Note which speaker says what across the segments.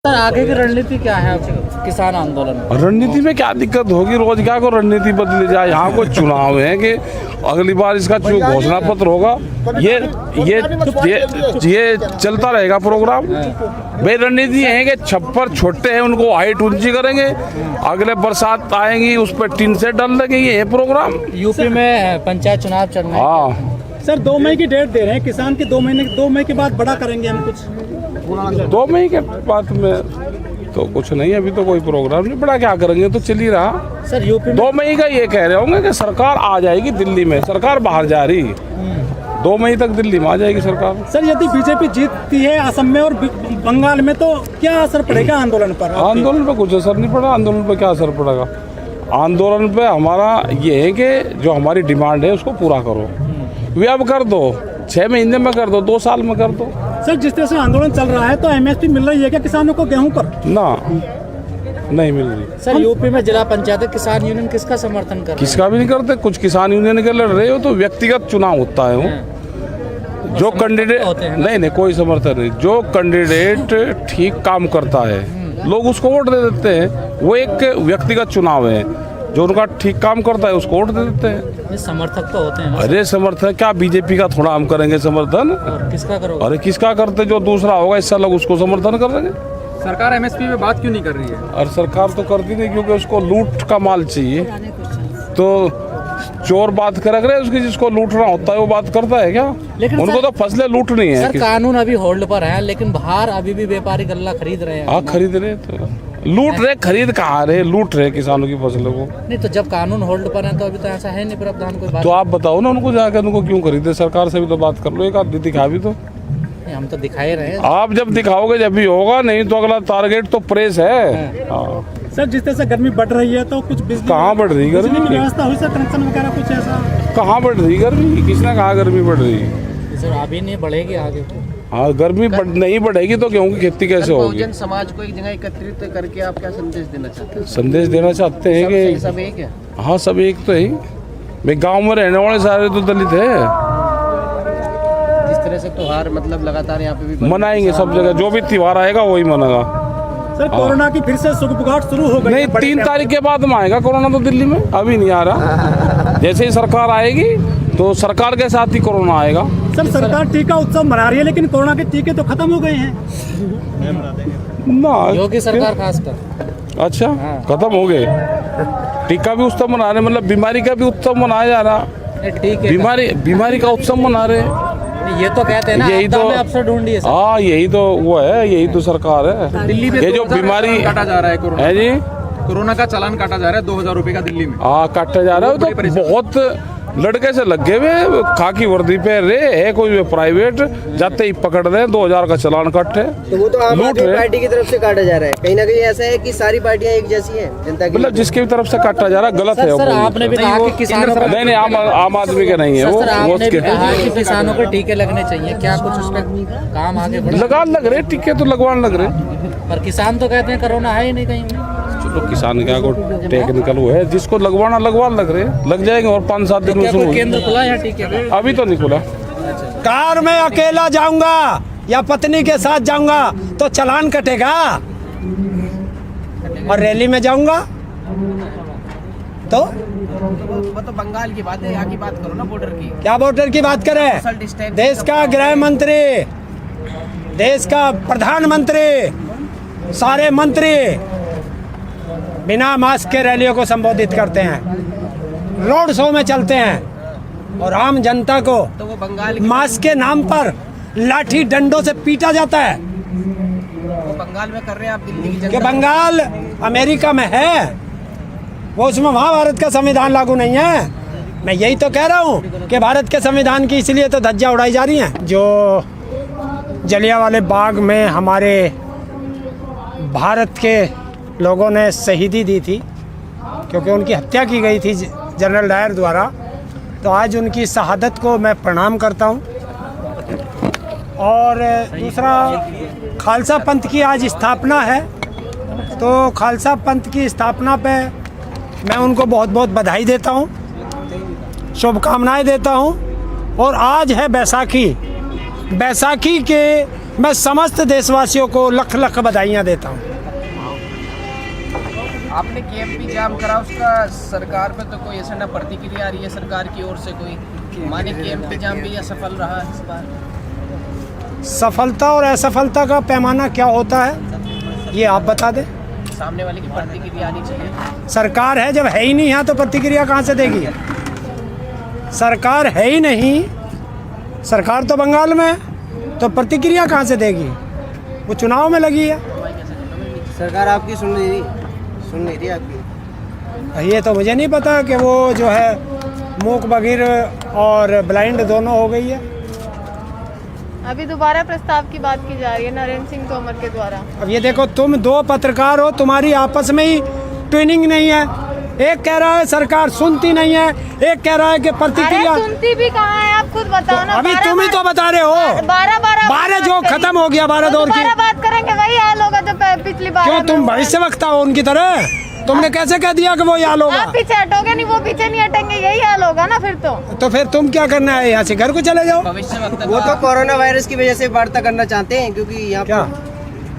Speaker 1: Sir आगे की रणनीति क्या है किसान आंदोलन में?
Speaker 2: रणनीति में क्या दिक्कत होगी? रोजगार को रणनीति बदली जाए। यहाँ कोई चुनाव है कि अगली बार इसका घोषणा पत्र होगा, ये चलता रहेगा प्रोग्राम। भाई रणनीति है कि छप्पर छोटे हैं उनको हाइट ऊंची करेंगे, अगले बरसात आएंगी उस पर टीन से डाल देंगे, ये है प्रोग्राम।
Speaker 1: यूपी में पंचायत चुनाव चल रहे हैं।
Speaker 2: हाँ
Speaker 3: सर 2 मई की डेट दे रहे हैं किसान की, 2 मई के बाद बड़ा करेंगे हम कुछ।
Speaker 2: 2 मई के बाद में तो कुछ नहीं, अभी तो कोई प्रोग्राम नहीं। बड़ा क्या करेंगे, तो चल ही रहा।
Speaker 1: सर यूपी में
Speaker 2: 2 मई का ये कह रहे होंगे कि सरकार आ जाएगी दिल्ली में, सरकार बाहर जा रही। 2 मई तक दिल्ली में आ जाएगी सरकार।
Speaker 3: सर यदि बीजेपी जीतती है असम में और बंगाल में तो क्या असर पड़ेगा आंदोलन पर?
Speaker 2: आंदोलन पे कुछ असर नहीं पड़ा। आंदोलन पे क्या असर पड़ेगा? आंदोलन पे हमारा ये है कि जो हमारी डिमांड है उसको पूरा करो। वे अब कर दो, 6 महीने में कर दो, 2 साल में कर दो।
Speaker 3: सर जिस तरह से आंदोलन चल रहा है तो एमएसपी मिल रही है क्या किसानों को गेहूं पर?
Speaker 2: ना, नहीं मिल रही।
Speaker 1: सर यूपी में जिला पंचायत किसान यूनियन किसका समर्थन कर रहे हैं?
Speaker 2: किसका भी नहीं करते। कुछ किसान यूनियन के लड़ रहे हो तो व्यक्तिगत चुनाव होता है वो। जो कैंडिडेट नहीं कोई समर्थन नहीं। जो कैंडिडेट ठीक काम करता है लोग उसको वोट दे देते हैं। वो एक व्यक्तिगत चुनाव है। जो उनका ठीक काम करता है उसको वोट दे देते हैं।
Speaker 1: समर्थक तो होते हैं।
Speaker 2: अरे समर्थन क्या, बीजेपी का थोड़ा हम करेंगे समर्थन?
Speaker 1: और किसका करोगे?
Speaker 2: अरे किसका करते? जो दूसरा होगा इससे अलग उसको समर्थन कर देंगे।
Speaker 4: सरकार एमएसपी पे बात क्यों नहीं कर रही है?
Speaker 2: और सरकार तो करती नहीं, क्योंकि उसको लूट का माल चाहिए। तो चोर बात करा करे, उसकी जिसको लूटना होता है वो बात करता है क्या?
Speaker 1: लेकिन
Speaker 2: उनको तो फसलें लूटनी है।
Speaker 1: सर कानून अभी होल्ड पर है, लेकिन बाहर अभी भी व्यापारी गल्ला खरीद रहे हैं।
Speaker 2: हाँ खरीद रहे, तो लूट रहे, खरीद कहाँ रहे, लूट रहे किसानों की फसलों को।
Speaker 1: नहीं तो जब कानून होल्ड पर है तो अभी तो ऐसा है नहीं प्रावधान कोई बात।
Speaker 2: तो आप बताओ ना उनको जाकर, उनको क्यों खरीदे? सरकार से भी तो बात कर लो, एक आदमी दिखा भी तो।
Speaker 1: नहीं, हम तो दिखाए रहे हैं।
Speaker 2: आप जब दिखाओगे जब भी होगा, नहीं तो अगला टारगेट तो प्रेस है। हाँ।
Speaker 3: सर जिस तरह से गर्मी बढ़ रही है तो कुछ बिजली
Speaker 2: कहाँ बढ़ रही गर्मी?
Speaker 3: बिजली की व्यवस्था हुई सर, कनेक्शन वगैरह कुछ ऐसा?
Speaker 2: कहाँ बढ़ रही गर्मी? किसने कहा गर्मी बढ़ रही?
Speaker 1: सर अभी नहीं बढ़ेगी आगे।
Speaker 2: हाँ गर्मी नहीं बढ़ेगी तो गेहूं की खेती कैसे होगी?
Speaker 5: बहुजन समाज को एक जगह एकत्रित करके आप क्या संदेश देना चाहते हैं?
Speaker 2: संदेश देना चाहते हैं कि
Speaker 5: सब एक है।
Speaker 2: हाँ सब एक तो है। भाई गांव में रहने वाले सारे तो दलित है।
Speaker 5: जिस तरह से त्योहार मतलब लगातार यहाँ पे भी
Speaker 2: मनाएंगे सब जगह, जो भी त्योहार आएगा वही मनाएगा।
Speaker 3: सर कोरोना की फिर से सुगबुगाहट शुरू हो गई।
Speaker 2: नहीं 3 तारीख के बाद में आएगा कोरोना तो दिल्ली में, अभी नहीं आ रहा। जैसे ही सरकार आएगी तो सरकार के साथ ही कोरोना आएगा।
Speaker 3: सर सरकार टीका उत्सव मना रही है लेकिन कोरोना के टीके तो खत्म हो गए हैं
Speaker 2: ना।
Speaker 1: योगी सरकार खासकर।
Speaker 2: अच्छा खत्म हो गए। टीका भी उत्सव मना रहे, मतलब बीमारी का भी उत्सव मनाया जा रहा।
Speaker 1: ठीक है,
Speaker 2: बीमारी का उत्सव मना रहे।
Speaker 1: ये तो कहते हैं ना,
Speaker 2: यही तो
Speaker 1: अवसर ढूंढिए।
Speaker 2: हाँ यही तो वो है, यही तो सरकार है।
Speaker 4: दिल्ली में
Speaker 2: ये जो बीमारी
Speaker 4: काटा जा रहा है कोरोना
Speaker 2: है जी,
Speaker 4: कोरोना का चालान काटा जा रहा है 2000 रुपए का दिल्ली में।
Speaker 2: हाँ काटा जा रहा है। तो बहुत लड़के से लगे हुए खाकी वर्दी पे रहे है, कोई प्राइवेट जाते ही पकड़ रहे, 2000 का चालान काटे।
Speaker 5: तो वो तो आम आदमी पार्टी की तरफ से काटा जा रहा है। कहीं ना कहीं ऐसा है कि सारी पार्टियां एक जैसी हैं जनता की,
Speaker 2: मतलब जिसकी भी तरफ से काटा जा रहा है गलत है।
Speaker 1: सर आपने भी कहा कि किसानों को
Speaker 2: नहीं आम आदमी के नहीं है वो।
Speaker 1: आपने भी कहा कि किसानों को टीके लगने चाहिए, क्या कुछ उस पर काम आगे बढ़ा?
Speaker 2: लगान लग रहे टीके, तो लगवान लग रहे।
Speaker 1: पर किसान तो कहते हैं कोरोना है ही नहीं कहीं।
Speaker 2: चलो किसान क्या को टेक्निकल वो है, जिसको लगवाना लगवान लग रहे, लग जाएंगे और 5-7 दिन में शुरू।
Speaker 1: केंद्र खुला है टीके का?
Speaker 2: अभी तो नहीं खुला।
Speaker 3: कार में अकेला जाऊंगा या पत्नी के साथ जाऊंगा तो चालान कटेगा, और रैली में जाऊंगा तो
Speaker 5: वो तो बंगाल की बात है, यहाँ की बात करो ना, बॉर्डर की।
Speaker 3: क्या बॉर्डर की बात करें? देश का गृह मंत्री, देश का प्रधानमंत्री, सारे मंत्री बिना मास्क के रैलियों को संबोधित करते हैं, रोड शो में चलते हैं, और आम जनता को
Speaker 5: तो वो बंगाल
Speaker 3: मास्क के नाम पर लाठी डंडों से पीटा जाता है।
Speaker 5: वो बंगाल में कर रहे हैं, आप दिल्ली की
Speaker 3: कि
Speaker 5: जनता।
Speaker 3: बंगाल अमेरिका में है, वो उसमें वहाँ भारत का संविधान लागू नहीं है। मैं यही तो कह रहा हूँ कि भारत के संविधान की इसलिए तो धज्जियाँ उड़ाई जा रही हैं। जो जलियांवाले बाग में हमारे भारत के लोगों ने शहीदी दी थी, क्योंकि उनकी हत्या की गई थी जनरल डायर द्वारा, तो आज उनकी शहादत को मैं प्रणाम करता हूँ। और दूसरा, खालसा पंथ की आज स्थापना है, तो खालसा पंथ की स्थापना पे मैं उनको बहुत बहुत बधाई देता हूँ, शुभकामनाएं देता हूँ। और आज है बैसाखी। बैसाखी के मैं समस्त देशवासियों को लख लख बधाइयाँ देता हूँ।
Speaker 6: आपने केएमपी जाम करा, उसका सरकार पे तो कोई ऐसा ना प्रतिक्रिया आ रही है सरकार की ओर से कोई, माने केएमपी जाम भी असफल रहा इस बार।
Speaker 3: सफलता और असफलता का पैमाना क्या होता है ये आप बता दें।
Speaker 6: सामने वाले की प्रतिक्रिया आनी चाहिए।
Speaker 3: सरकार है, जब है ही नहीं यहाँ तो प्रतिक्रिया कहाँ से देगी। सरकार है ही नहीं, सरकार तो बंगाल में है, तो प्रतिक्रिया कहाँ से देगी। वो चुनाव में लगी है।
Speaker 5: सरकार आपकी सुन नहीं रही आपकी।
Speaker 3: ये तो मुझे नहीं पता कि वो जो है मूक बधिर और ब्लाइंड दोनों हो गई है।
Speaker 7: अभी दोबारा प्रस्ताव की बात की जा रही है नरेंद्र सिंह तोमर के द्वारा।
Speaker 3: अब ये देखो, तुम दो पत्रकार हो, तुम्हारी आपस में ही ट्विनिंग नहीं है। एक कह रहा है सरकार सुनती नहीं है, एक कह रहा है कि प्रतिक्रिया।
Speaker 7: अरे सुनती भी कहाँ है, आप खुद बताओ ना।
Speaker 3: अभी तुम ही तो बता रहे हो। 12 जो खत्म हो गया, 12 दौर की
Speaker 7: बात करेंगे वही हाल होगा जो पिछली बार।
Speaker 3: क्यों तुम भविष्यवक्ता हो उनकी तरह? तुमने कैसे कह दिया कि वो हाल होगा?
Speaker 7: आप पीछे हटोगे नहीं, वो पीछे नहीं हटेंगे, यही हाल होगा ना फिर तो
Speaker 3: फिर तुम क्या करना है, यहाँ से घर को चले जाओ।
Speaker 5: वो तो कोरोना वायरस की वजह से वार्ता करना चाहते हैं, क्योंकि यहाँ
Speaker 3: क्या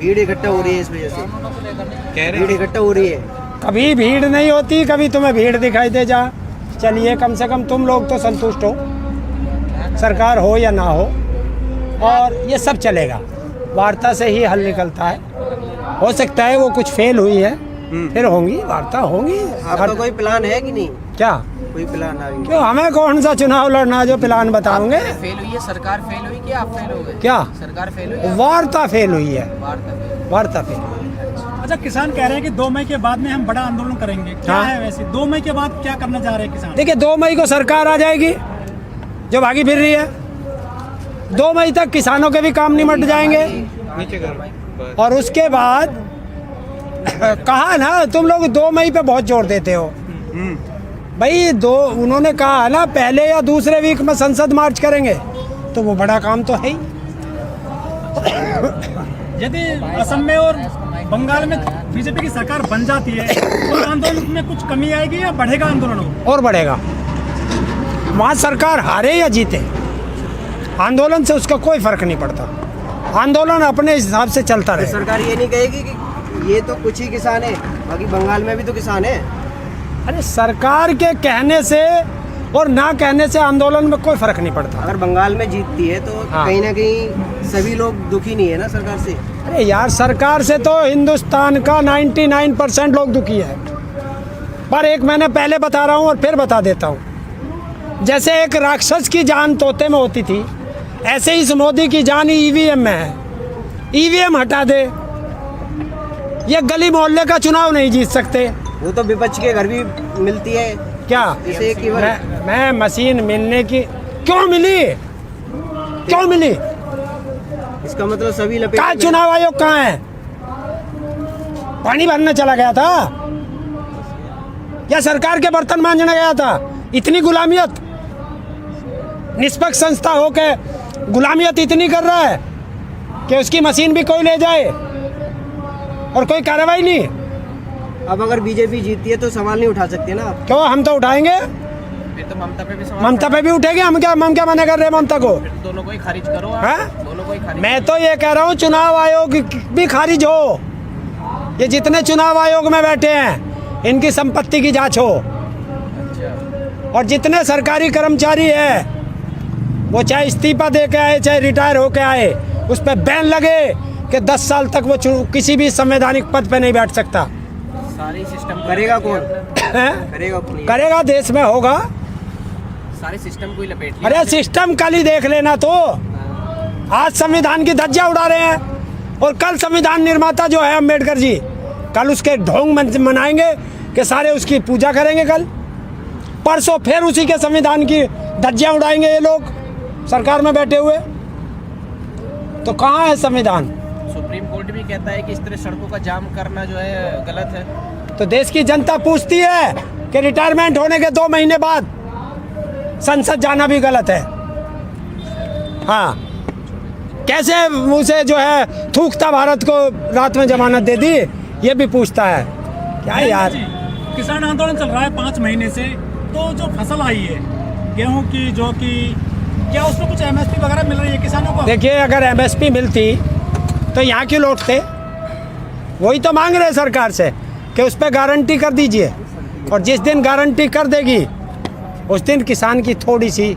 Speaker 5: भीड़ इकट्ठा हो रही है, इस वजह से भीड़ इकट्ठा हो रही है।
Speaker 3: कभी भीड़ नहीं होती, कभी तुम्हें भीड़ दिखाई दे जा। चलिए, कम से कम तुम लोग तो संतुष्ट हो, सरकार हो या ना हो, और ये सब चलेगा। वार्ता से ही हल निकलता है। हो सकता है वो कुछ फेल हुई है, फिर होंगी वार्ता होंगी।
Speaker 5: आपका कोई प्लान है कि नहीं?
Speaker 3: क्या
Speaker 5: कोई प्लान आगे?
Speaker 3: क्यों, हमें कौन सा चुनाव लड़ना जो प्लान बताओगे?
Speaker 6: फेल हुई है सरकार, फेल हुई कि आप फेल हो गए?
Speaker 3: क्या
Speaker 6: सरकार फेल हुई?
Speaker 3: वार्ता फेल हुई है, वार्ता फेल।
Speaker 8: अच्छा, किसान कह रहे हैं कि 2 मई के बाद में हम बड़ा आंदोलन करेंगे, क्या
Speaker 3: हाँ।
Speaker 8: है वैसे 2 मई के बाद क्या करना चाह रहे हैं किसान?
Speaker 3: देखिए, 2 मई को सरकार आ जाएगी जो भागी फिर रही है। 2 मई तक किसानों के भी काम निमट जाएंगे, और उसके बाद कहा ना, तुम लोग 2 मई पे बहुत जोर देते हो भाई। उन्होंने कहा ना पहले या दूसरे वीक में संसद मार्च करेंगे, तो वो बड़ा काम तो है ही।
Speaker 8: यदि असम में और बंगाल में बीजेपी की सरकार बन जाती है तो आंदोलन में कुछ कमी आएगी या बढ़ेगा आंदोलन?
Speaker 3: और बढ़ेगा। वहाँ सरकार हारे या जीते, आंदोलन से उसका कोई फर्क नहीं पड़ता। आंदोलन अपने हिसाब से चलता रहे।
Speaker 5: सरकार ये नहीं कहेगी कि ये तो कुछ ही किसान है, बाकी बंगाल में भी तो किसान है।
Speaker 3: अरे सरकार के कहने से और ना कहने से आंदोलन में कोई फर्क नहीं पड़ता।
Speaker 5: अगर बंगाल में जीतती है तो
Speaker 3: हाँ।
Speaker 5: कहीं ना कहीं सभी लोग दुखी नहीं है ना सरकार से।
Speaker 3: अरे यार, सरकार से तो हिंदुस्तान का 99% लोग दुखी है। पर एक मैंने पहले बता रहा हूँ और फिर बता देता हूँ, जैसे एक राक्षस की जान तोते में होती थी, ऐसे ही इस मोदी की जान ईवीएम में है। ईवीएम हटा दे, ये गली मोहल्ले का चुनाव नहीं जीत सकते।
Speaker 5: वो तो विपक्ष के घर भी मिलती है
Speaker 3: क्या
Speaker 5: जैसे केवल
Speaker 3: मैं मशीन मिलने की क्यों मिली?
Speaker 5: इसका मतलब सभी लपेटे
Speaker 3: कहाँ
Speaker 5: में-
Speaker 3: चुनाव आयोग कहाँ है? पानी भरने चला गया था या सरकार के बर्तन मांजने गया था? इतनी गुलामियत, निष्पक्ष संस्था हो के गुलामियत इतनी कर रहा है कि उसकी मशीन भी कोई ले जाए और कोई कार्रवाई नहीं।
Speaker 5: अब अगर बीजेपी जीतती है तो सवाल नहीं उठा सकते ना आप।
Speaker 3: क्यों, हम तो उठाएंगे।
Speaker 6: फिर तो ममता पे भी सवाल
Speaker 3: ममता पे भी उठेगी। हम क्या मना कर रहे हैं ममता को?
Speaker 6: फिर दोनों को ही खारिज करो आप।
Speaker 3: हैं?
Speaker 6: दोनों को ही खारिज।
Speaker 3: मैं तो ये कह रहा हूँ चुनाव आयोग भी खारिज हो। ये जितने चुनाव आयोग में बैठे हैं इनकी संपत्ति की जांच हो, और जितने सरकारी कर्मचारी हैं वो चाहे इस्तीफा दे के आए चाहे रिटायर होके आए, उस पर बैन लगे कि 10 साल तक वो किसी भी संवैधानिक पद पे नहीं बैठ सकता।
Speaker 6: सारी सिस्टम
Speaker 5: करेगा कौन?
Speaker 3: हैं?
Speaker 5: करेगा कौन?
Speaker 3: करेगा, देश में होगा।
Speaker 6: सारे सिस्टम को ही लपेट लिया।
Speaker 3: अरे सिस्टम कल ही देख लेना। तो आज संविधान की धज्जियां उड़ा रहे हैं, और कल संविधान निर्माता जो है अम्बेडकर जी, कल उसके ढोंग मनाएंगे कि सारे उसकी पूजा करेंगे। कल परसों फिर उसी के संविधान की धज्जियां उड़ाएंगे ये लोग सरकार में बैठे हुए। तो कहाँ है संविधान?
Speaker 6: सुप्रीम कोर्ट भी कहता है कि इस तरह सड़कों का जाम करना जो है गलत है।
Speaker 3: तो देश की जनता पूछती है कि रिटायरमेंट होने के 2 महीने बाद संसद जाना भी गलत है। हाँ, कैसे उसे जो है थूकता भारत को रात में जमानत दे दी, ये भी पूछता है। क्या यार,
Speaker 8: जी, किसान आंदोलन चल रहा है 5 महीने से, तो जो फसल आई है गेहूं की, जो कि क्या उसमें कुछ एमएसपी वगैरह मिल रही है किसानों को?
Speaker 3: देखिए, अगर एमएसपी मिलती तो यहाँ क्यों लौटते? वही तो मांग रहे हैं सरकार से कि उस पर गारंटी कर दीजिए, और जिस दिन गारंटी कर देगी उस दिन किसान की थोड़ी सी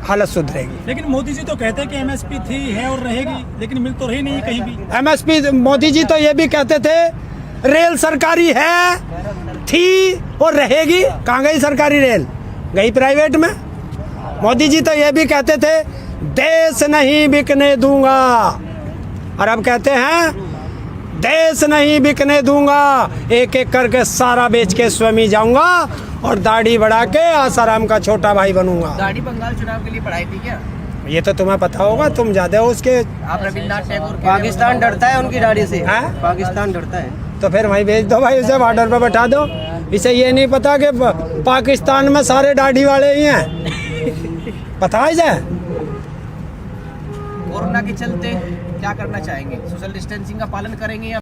Speaker 3: हालत सुधरेगी।
Speaker 8: लेकिन मोदी जी तो कहते हैं कि एमएसपी थी, है और रहेगी, लेकिन मिल तो रही नहीं कहीं भी।
Speaker 3: एमएसपी, मोदी जी तो ये भी कहते थे रेल सरकारी है, थी और रहेगी। कहाँ गई सरकारी रेल? गई प्राइवेट में। मोदी जी तो ये भी कहते थे देश नहीं बिकने दूंगा, और अब कहते हैं देश नहीं बिकने दूंगा, एक एक करके सारा बेच के स्वयं जाऊंगा और दाढ़ी बढ़ा के आसाराम का छोटा भाई बनूंगा।
Speaker 6: दाढ़ी बंगाल चुनाव के लिए पढ़ाई थी क्या?
Speaker 3: ये तो तुम्हें पता होगा, तुम ज्यादा हो उसके।
Speaker 6: आप रविन्द्रनाथ टैगोर के
Speaker 5: पाकिस्तान डरता है उनकी दाढ़ी से।
Speaker 3: हैं?
Speaker 5: पाकिस्तान डरता है।
Speaker 3: तो फिर वहीं भेज दो भाई, उसे बॉर्डर पे बैठा दो। इसे ये नहीं पता कि पाकिस्तान में सारे दाढ़ी वाले ही हैं। पता है इसे?
Speaker 6: कोरोना के चलते क्या करना चाहेंगे? सोशल डिस्टेंसिंग का पालन करेंगे या